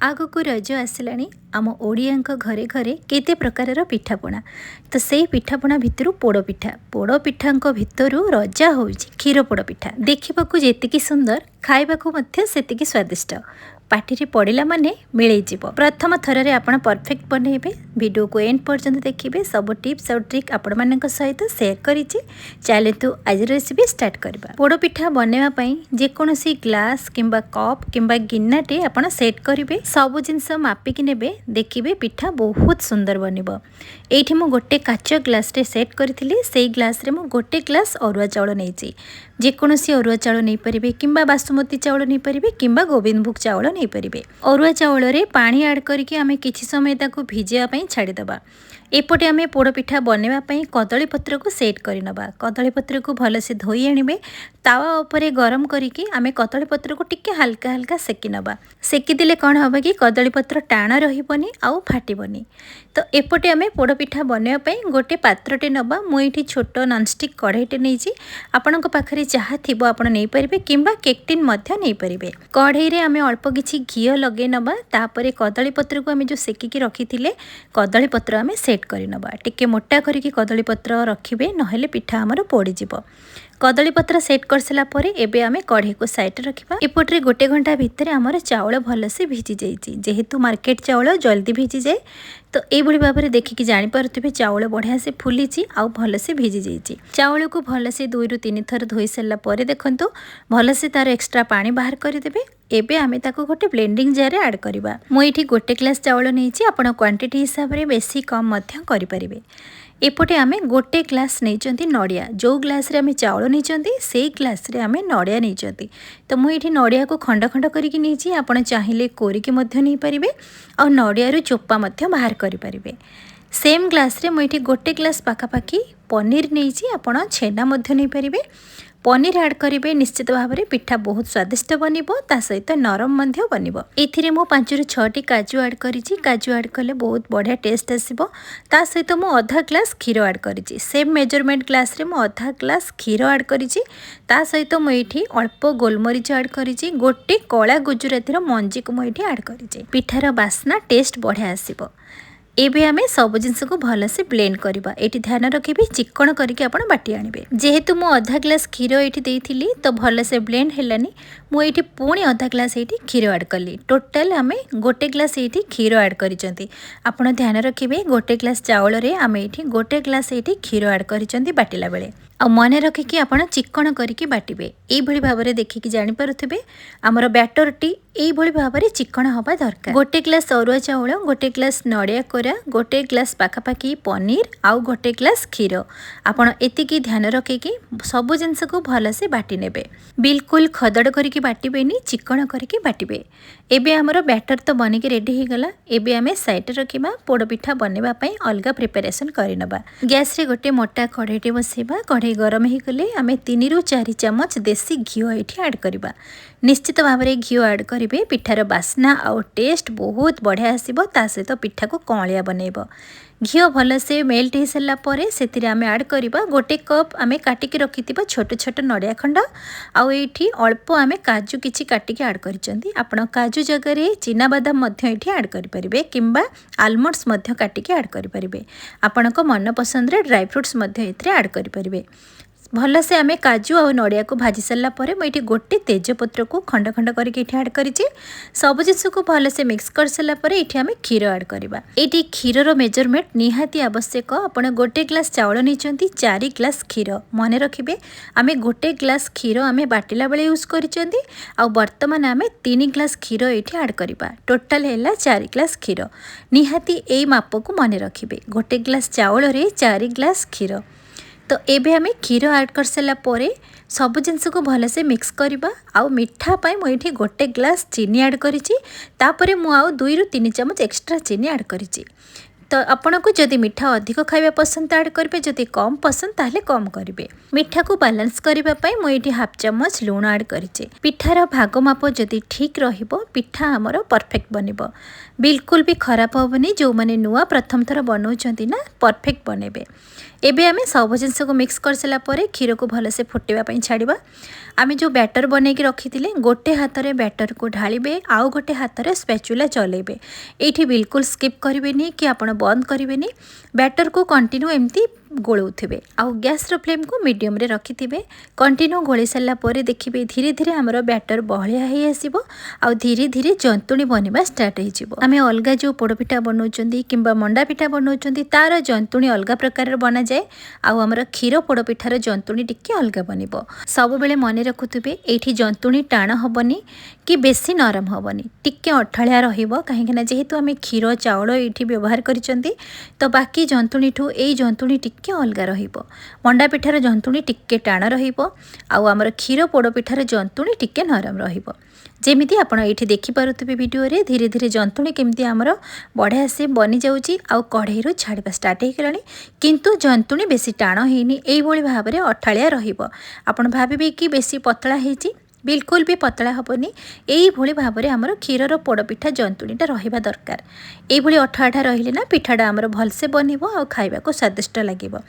आगक रज आसलानी आम ओडिया घरे घरे केते प्रकार पिठापणा तो से पिठापणा भितर पोड़पिठा भितर रजा हूँ क्षीर पोड़पिठा देखा जी सुंदर खाइबा से स्वादिष्ट पार्टी पड़ला माने मिल प्रथम थर रे आपण परफेक्ट बनइबे। वीडियो को एंड पर्यंत देखिए सब टिप्स और ट्रिक आपण मानक सहित शेयर करिछि। चलतु आज रेसिपी स्टार्ट करबा। पोड़पिठा बनैबा पई जेकोसी ग्लास किंबा कप किंबा गिन्नाटे आपण सेट करिवे। सब जिनस मापिक नेबे देखिबे पिठा बहुत सुंदर बनिबो। एठी मु गोटे काच ग्लास रे सेट करथिली। सेई ग्लास रे मु गोटे ग्लास अरुआ चाउल नेइछि। जेकोसी अरुआ चाउल नहीं परिबे किंबा बासमती चाउल नहीं परिबे किंबा गोविंदभोग चाउल नहीं परिबे। अरुआ चाउल रे पानी ऐड करके आमे किछि समय ताकू भिजिया पई छाड़ी दबा। एपटे आमे पोड़पिठा बनैबा पई कदली पत्र को सेट करिनबा। कदली पत्र को भल से धोई आनिबे। तावा उपरे गरम करिके आमे कदली पत्र को टिके हल्का हल्का सेकी नबा। सेकी दिले कोन होबा कि कदली पत्र टाण रहिबनी आउ फाटिबनी। तो एपटे आमे पोड़पिठा बनैबा पई गोटे पात्रटे नबा। मु एठी छोटो नॉनस्टिक कढ़ाईटे नेछि। आपनक पाखरे जहाँ थिबो आपण नै परिबे किंबा केक टिन मध्य नै परिबे। कढ़ाई रे आमे अल्प किछि घी लगे नबा। तापरे कदली पत्र को आमे जो सेकी रखिथिले कदली पत्र आमे सेट करि नबा। टिके मोटा करिके कदली पत्र रखिबे नहेले पिठा हमर पोड़ी जिवो। कदली पत्र सेट कर सला परे एबे आमे कढ़ाई को साइड रखिबा। एपटरे गोटे घंटा भितर हमर चाउल भल से भिजी जाइछि। जेहेतु मार्केट चाउल जल्दी भिजी जाए तो एभली भाबरे देखिकी जानि पारुथिबे चाउल बढ़िया से फुलीछि आउ भल से भिजी जाइछि। चाउल को भल से 2 रु 3 थर धोई सला परे देखंतु भल से तार एक्स्ट्रा पानी बाहर कर देबे। एबे आमे ताको गोटे ब्लेंडिंग जार रे ऐड करबा। मु एठी गोटे ग्लास चाउल नेछि। आपण क्वांटिटी हिसाब रे बेसी कम मध्य करि परिबे। एपटे आमे गोटे ग्लास नहीं नड़िया। जो ग्लास रे आमे चाउल नहीं से ग्लास रे आमे नड़िया नहीं। तो मुझे नड़िया को खंड खंड करके नहीं आपण चाहिए कोरिकी मध्य नहीं पारिबे और नड़िया रू चोपा मध्य बाहर करि परिबे। सेम ग्लास रे मुझे गोटे ग्लास पाखापाखी पनीर नहीं आपण छेना मध्य नहीं पारिबे। पनीर ऐड करेंगे निश्चित भाव में पिठा बहुत स्वादिष्ट बनिबो। ता सहित नरम मध्य बनिबो। एथिरे मु 5 रु 6 काजू ऐड करिछि। काजू ऐड कले बहुत बढ़िया टेस्ट आसिबो। ता सहित मु आधा ग्लास क्षीर ऐड करिछि। सेम मेजरमेंट ग्लास रे मु आधा ग्लास क्षीर ऐड करिछि। ता सहित मु एठी अल्प गोलमरीच ऐड करिछि। गोटे कला गुजराती मंजी को मु एठी ऐड करिछि। पिठार बास्ना टेस्ट बढ़िया आसिबो। एबे आमे सब जिनस को भल से ब्लेंड करबा। एटी ध्यान रखिबे चिकन करके आपण बाटी आनिबे। जेहेतु मु आधा ग्लास क्षीर एटी देइथिली तो भल से ब्लेंड हेलानी। मु एटी पुणी आधा ग्लास एटी क्षीर ऐड कली। टोटल आमे गोटे ग्लास एटी क्षीर ऐड करिसंती। आपण ध्यान रखिबे गोटे ग्लास चाउल रे आमे एटी गोटे ग्लास एटी क्षीर ऐड करिसंती बाटिला बेले। आ मन रखिकी आपण चिकन करके बाटिबे। एई भली भाबरे देखिकी जानि पारुथिबे हमर बैटरटी एई भली भाबरे चिकन हबा दरकार। गोटे ग्लास अरुआ चाउल, गोटे ग्लास नड़िया कोरा, गोटे ग्लास पाखापाखी पनीर आउ गोटे ग्लास क्षीर। आपण एतिकी ध्यान रखिकी सब जिनस को भल से बाटी नेबे। बिल्कुल खदड़ करके बाटिबेनी, चिकन करके बाटिबे। एबे हमर बैटर तो बनिके रेडी हो गला। एबे आमे साइड रखिबा। पोड़पिठा बनैबा पई अलगा प्रिपरेशन करिनबा। गैस रे गोटे मोटा कढ़ाईटे बसेबा। कढ़ाई गरम हो गले आमे 3 रु 4 चमच देसी घी एठी ऐड करबा। निश्चित भाव में घी ऐड करेंगे। पिठार बास्ना आउ टेस्ट बहुत बढ़िया आसिबो। ता सहित पिठा को कौलिया बनैबो। घी भल से मेल्ट हो सारा पर से आम ऐड करबा। गोटे कप आमे काटिकी रखिथिबा छोट छोट नड़िया खंड। आउ एठी अल्प आमे काजू किछि काटिकी ऐड करिसेंती। आपण काजू जगह रे चिना बादाम मध्य एठी ऐड करि परिबे किंबा आलमंड्स मध्य काटिकी ऐड करि परिबे। आपणक मन पसंद रे ड्राई फ्रूट्स मध्य एथिरे ऐड करि परिबे। भल से आमे काजू और नड़िया को भाजी सारा पर मुझे गोटे तेजपत्र को खंड खंड करके ऐड करिछि। सब जिस को भल से मिक्स कर सारा पर एठी आमे क्षीर ऐड करबा। एठी क्षीर मेजरमेंट निहाती आवश्यक। आपण गोटे ग्लास चाउल निचंती 4 ग्लास क्षीर। मन रखिबे आमे गोटे ग्लास क्षीर आमे बाटिला बेले यूज करिसेंती। आ वर्तमान आमे 3 ग्लास क्षीर एठी ऐड करबा। टोटल हैला 4 ग्लास क्षीर। निहाती एई माप को मन रखिबे। गोटे ग्लास चाउल रे 4 ग्लास क्षीर। तो एबे हमें क्षीर ऐड कर सारा पर सब जिनस को भल से मिक्स करबा। आउ मिठा पाई मुझे गोटे ग्लास चीनी ऐड करिछि। तापरे मु आउ 2 रु 3 चमच एक्स्ट्रा चीनी ऐड करिछि। तो आपन को जदि मीठा अधिक खाइबा पसंद ऐड करेंगे, जदि कम पसंद ताहले कम करेंगे। मीठा को बैलेंस करने मुझे हाफ चमच लुण ऐड करिछि। पिठार भाग माप जदि ठीक रहिबो पिठा हमर परफेक्ट बनिबो। बिल्कुल भी खराब हेबनी। जो माने नुआ प्रथम थर बनाउछंती ना परफेक्ट बनेबे। एबे आमे सब जिनस को मिक्स कर सारा पर क्षीर को भलसे फुटापी छाड़ा। आमे जो बैटर बनैकी रखी गोटे हाथ में बैटर को ढालिबे आउ गोटे हाथ में स्पैचुला चलेबे। ये बिल्कुल स्किप करेंगे कि आप बंद करेंगे। बैटर को कंटिन्यू एमती गोलाउे आउ गैस फ्लेम को मीडियम रे रखिथिबे। कंटिन्यू गोली सारा पर देखिए धीरे धीरे आमर बैटर बहलिया हो आसो आ धीरे धीरे जंतुणी बनवा स्टार्ट हो। आम अलग जो पोड़पिठा बनाऊँ कि मंडा पिठा बनाऊँ तार जंतुणी अलग प्रकार बना जाए आमर क्षीर पोड़पिठार जंतुणी टिके अलग बन। सब बेले मन रखुवे ये जंतुणी टाण हेनी कि बेसी नरम हेनी टिके अठालिया रहींना जेहेतु आम क्षीर चाउल ये व्यवहार करिसेंती तो बाकी जंतुणी ठू ए जंतुणी टिके अलग रहिबो। मंडा पिठार जंतुणी टिके टाण रहिबो आउ आमर क्षीर पोड़पिठार जंतुणी टिके नरम रहिबो। जेमिति आपण ये देखिपे भिडियो रे धीरे धीरे जंतुणी केमती आमर बढ़िया से बनी जाऊँगी आउ कढ़ई छाड़ा स्टार्ट हो गलानी किंतु जंतुणी बेसी टाण होनी यही भाव में अठालिया रहिबो। आपण भाविबे कि बेसी पतला होईची बिल्कुल भी पतला हेनी यही भाव में आमर क्षीर पोड़पिठा जंतुणीटा रहिबा दरकार। यही अठा अठा रहिले ना पिठाटा आमर भलसे बनिबो आ खाइबा को स्वादिष्ट लागिबो।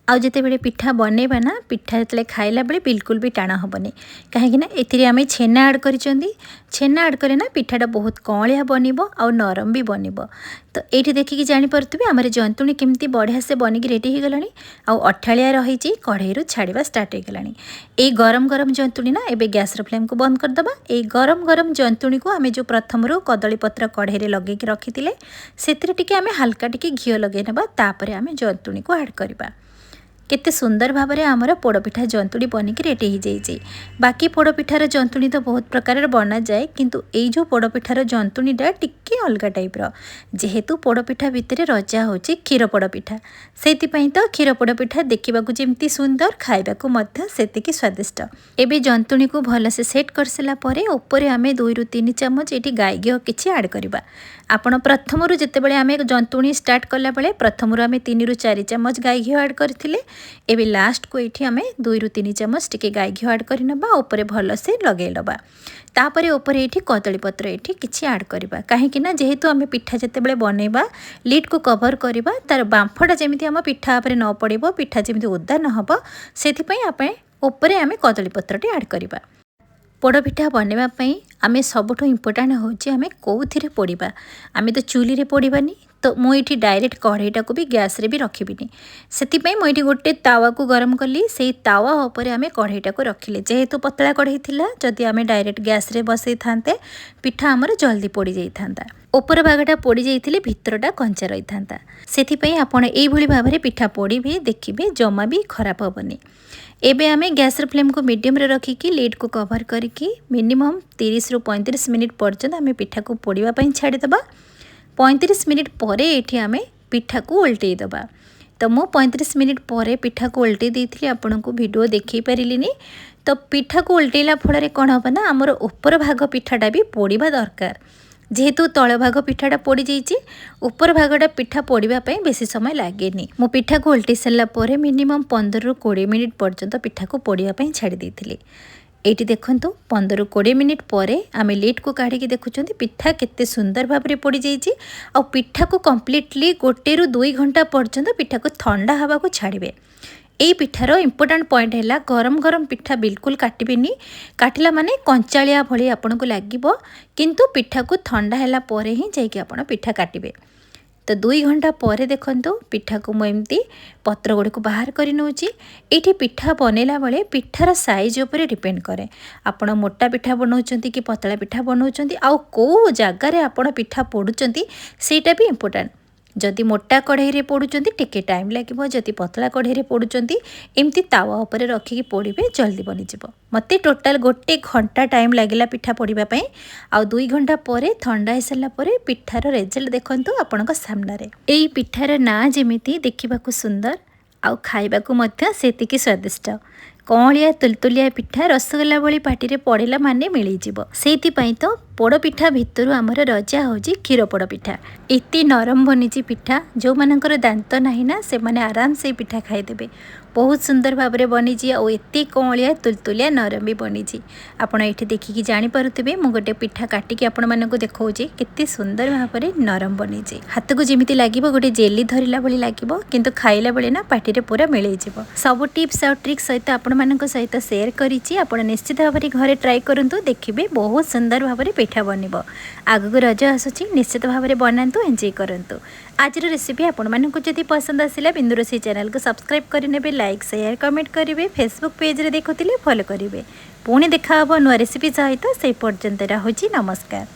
आउ जिते बेले पिठा बनैबा ना पिठा जो खाइला बेले बिल्कुल भी टाण हेनी कहीं ए आम छेना ऐड करिसेंती। छेना ऐड कले ना पिठाटा बहुत कौलिया बनिबो आ नरम भी बनिबो। तो ये देखिकी जानीपे आमर जंतुणी केमती बढ़िया से बनिकी रेडी हो गलानी आउ अठालिया रही कढ़ई छाड़ा स्टार्ट हो गलानी। ये गरम गरम जंतुणी ना एबे गैस फ्लेम को बंद करदबा। ये गरम गरम जंतुणी को आम जो प्रथम कदली पत्र कढ़ई लगे रखी से आम हल्का टिके घी लगे ना तापर आम जंतुणी को ऐड करवा। केते सुंदर भाव में आमर पोड़पिठा जंतुणी बनिकी रेडी हो जाए। बाकी पोड़पिठार जंतुणी तो बहुत प्रकार बना जाए किंतु ये जो पोड़पिठार जंतुणीटा टिके अलग टाइप्र जेहेतु पोड़पिठा भितर रजा होची क्षीर पोड़पिठा से तो क्षीर पोड़पिठा देखा जमती सुंदर खाइबा सेतिकी स्वादिष्ट। एबे जंतुणी को भलसे सेट कर सारा पर ऊपर आम 2 ରୁ 3 ଚାମଚ ये गाई घी किसी ऐड करवा। आपण प्रथम जितेबाला आम जंतुणी स्टार्ट कला बेले प्रथम आम 3 ରୁ 4 ଚାମଚ गाई घी ऐड करथिले। एबे लास्ट को ये आम 2 ରୁ 3 ଚାମଚ टिके गाई घी ऐड करनबा ऊपर भलसे लगेलबा। तापर ऊपर ये कदली पत्र ये किसी ऐड करवा कहीं जेहेतु आम पिठा जितेबाला बनैबा लिड को कवर करवा तार बांफटा जमी आम पिठा उपरे न पड़ो पिठा जमी ओदा न हो से ऊपर आम कदली पत्रटी ऐड करवा। पोड़पिठा बनवाई आम सबुठ इम्पोर्टाट हूँ आम कौन पोड़ा आम तो चूली रे पोड़ानी तो मुझे डायरेक्ट कढ़ईटा को भी गैस रे भी रखिबिनी से मुझे गोटे तावा को गरम कली से तावा उपर आम कढ़ईटा को रखिले जेहेतु पतला कढ़ई थिला जदि आम डायरेक्ट गैस रे बसई था पिठा आमर जल्दी पोड़ी जाता ऊपर भागटा पोड़ी जाइए भितरटा कंचा रही था से आपड़ यही भाव में पिठा पोड़ी भी देखिए जमा भी खराब हेनी। एबे आम गैस फ्लेम को मीडियम रे रखिकी लिड को कवर करके मिनिमम 30 ରୁ 35 मिनिट पर्यंत आम पिठा को पोड़ापी छाड़ीदबा। 35 मिनिट पर ये आम पिठा को उल्टे दबा। तो मु 35 मिनिट पर पिठा को उल्टे देती आपन को वीडियो देखई पारिलिनी। तो पिठा को उल्टेला फल कौन हम ना आमर ऊपर भाग पिठाटा भी पोड़ा दरकार जेहेतु तल भाग पिठाटा पोड़ी जाइए ऊपर भागटा पिठा पोड़ापी बेसी समय लगे। मु पिठा को उल्टे सारा पर मिनिमम 15 ରୁ 20 मिनिट पर्यंत पिठा को पोड़ापी छाड़ी देती। ये देखु 15 ରୁ 20 मिनिट पर आम लिड को काढ़ी देखुं पिठा केते सुंदर भाव में पोड़ी जाइए आ पिठा को कम्प्लीटली 1 ରୁ 2 घंटा पर्यंत पिठा को ठंडा हवा को छाड़े। यही पिठार इंपोर्टाट पॉइंट है गरम गरम पिठा बिल्कुल काटबेनी काटिला माने कंचालिया भली आपन को लागिबो किंतु पिठा को ठंडा हैला परे ही जाइए आपन पिठा काटिबे। तो 2 घंटा पर देखंतु पिठा को मुझे पत्र गुड़ी को बाहर कर नौची। ये पिठा बनैला बेले पिठार साइज उपर डिपेंड करे आपण मोटा पिठा बनाउछंती कि पतला पिठा बनाउछंती आउ को जगार आपण पिठा पोडुछंती सेटा भी इम्पोर्टेंट। जदि मोटा कढ़ई रे पोडुछंती टिके टाइम लागिबो जदि पतला कढ़ई रे पोडुछंती एमती तावा ऊपर रखिकी पोड़िबे जल्दी बनिजिबो। मते टोटाल 1 घंटा टाइम लागिला पिठा पोड़िबा पई आ 2 घंटा पर ठंडा हो सारा पर पिठार रिजल्ट देखंतु आपनका सामना रे। एई पिठार ना जेमिति देखिबाकू सुंदर आउ खाइबाकू मध्य सेतिकी स्वादिष्ट कौलिया तुलतुलिया पिठा रसगोल्ला भली पाटी रे पड़ेला माने मिली जीवो। सेति पई तो पोड़पिठा भितर आमर रजा हूँ क्षीर पोड़पिठा। एति नरम बनी पिठा जो मानकर दांत नहीं ना से माने आराम से पिठा खाईदेवे। बहुत सुंदर भाव में बनी और एत कौलिया तुलतुलिया नरम भी बनी। आपड़ ये देखिकी जापे मुझे गोटे पिठा काटिकी आपण मानक देखा केते सुंदर भाव में नरम बनी। हाथ को जमी लगे गोटे जेली धरला भाई लगे किंतु खाइला बेले ना पार्टी पूरा मिल सब टिप्स और ट्रिक्स सहित आपण मानक सहित शेयर करी। आप निश्चित भाव में घरे ट्राए करूँ देखिए बहुत सुंदर भाव में पिठा बन। आगक रज आसूँ निश्चित भाव में बनातु एंजॉय करूँ। आज रेसिपी आपण मानक जदि पसंद आसिला बिंदुरोसी चैनल को सब्सक्राइब करने लाइक शेयर कमेंट करेंगे फेसबुक पेज रे देखुले फॉलो करेंगे। पुणी देखा नुआ रेसिपी सहित से पर्यंत रहुछि नमस्कार।